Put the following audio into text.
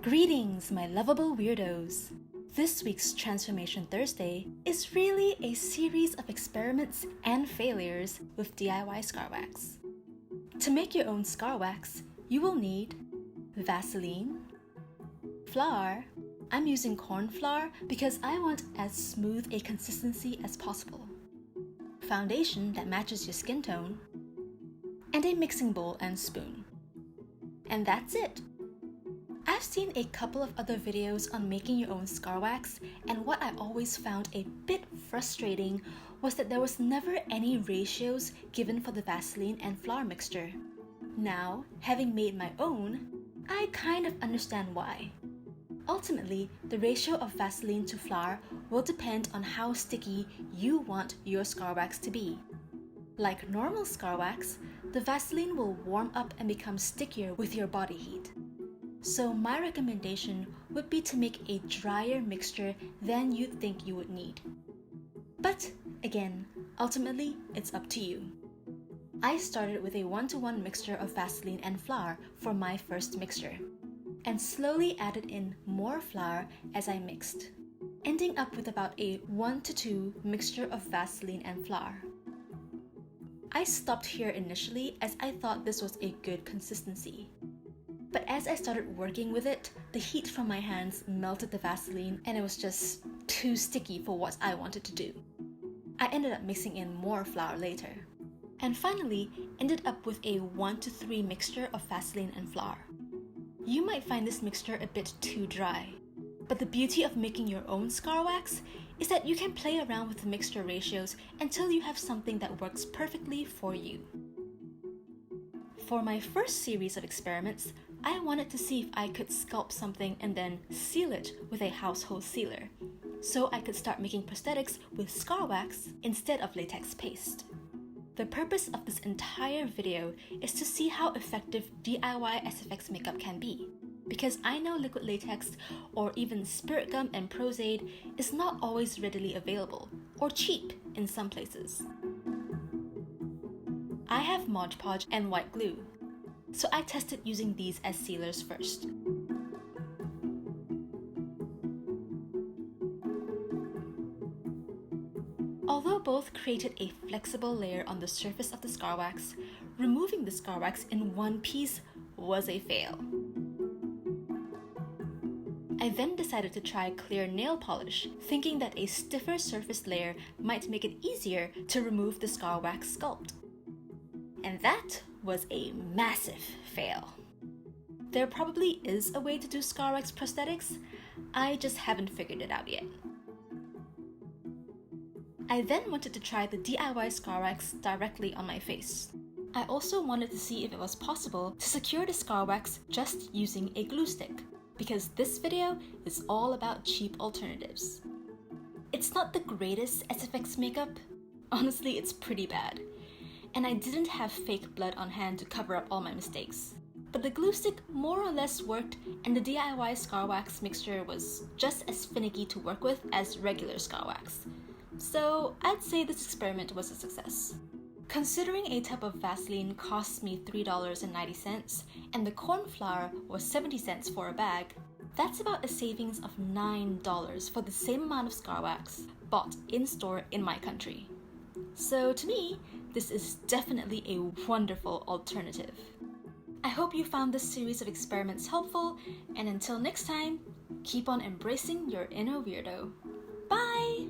Greetings, my lovable weirdos! This week's Transformation Thursday is really a series of experiments and failures with DIY scar wax. To make your own scar wax, you will need Vaseline, flour. I'm using corn flour because I want as smooth a consistency as possible, foundation that matches your skin tone, and a mixing bowl and spoon. And that's it! I've seen a couple of other videos on making your own scar wax, and what I always found a bit frustrating was that there was never any ratios given for the Vaseline and flour mixture. Now, having made my own, I kind of understand why. Ultimately, the ratio of Vaseline to flour will depend on how sticky you want your scar wax to be. Like normal scar wax, the Vaseline will warm up and become stickier with your body heat. So my recommendation would be to make a drier mixture than you'd think you would need. But again, ultimately, it's up to you. I started with a 1-to-1 mixture of Vaseline and flour for my first mixture, and slowly added in more flour as I mixed, ending up with about a 1-to-2 mixture of Vaseline and flour. I stopped here initially as I thought this was a good consistency. But as I started working with it, the heat from my hands melted the Vaseline and it was just too sticky for what I wanted to do. I ended up mixing in more flour later, and finally ended up with a 1-to-3 mixture of Vaseline and flour. You might find this mixture a bit too dry, but the beauty of making your own scar wax is that you can play around with the mixture ratios until you have something that works perfectly for you. For my first series of experiments, I wanted to see if I could sculpt something and then seal it with a household sealer, so I could start making prosthetics with scar wax instead of latex paste. The purpose of this entire video is to see how effective DIY SFX makeup can be, because I know liquid latex or even spirit gum and Prozaid is not always readily available or cheap in some places. I have Mod Podge and white glue, so I tested using these as sealers first. Although both created a flexible layer on the surface of the scar wax, removing the scar wax in one piece was a fail. I then decided to try clear nail polish, thinking that a stiffer surface layer might make it easier to remove the scar wax sculpt. And that was a massive fail. There probably is a way to do scar wax prosthetics, I just haven't figured it out yet. I then wanted to try the DIY scar wax directly on my face. I also wanted to see if it was possible to secure the scar wax just using a glue stick, because this video is all about cheap alternatives. It's not the greatest SFX makeup, honestly it's pretty bad, and I didn't have fake blood on hand to cover up all my mistakes. But the glue stick more or less worked, and the DIY scar wax mixture was just as finicky to work with as regular scar wax. So I'd say this experiment was a success. Considering a tub of Vaseline cost me $3.90 and the corn flour was 70 cents for a bag, that's about a savings of $9 for the same amount of scar wax bought in-store in my country. So to me, this is definitely a wonderful alternative. I hope you found this series of experiments helpful, and until next time, keep on embracing your inner weirdo. Bye!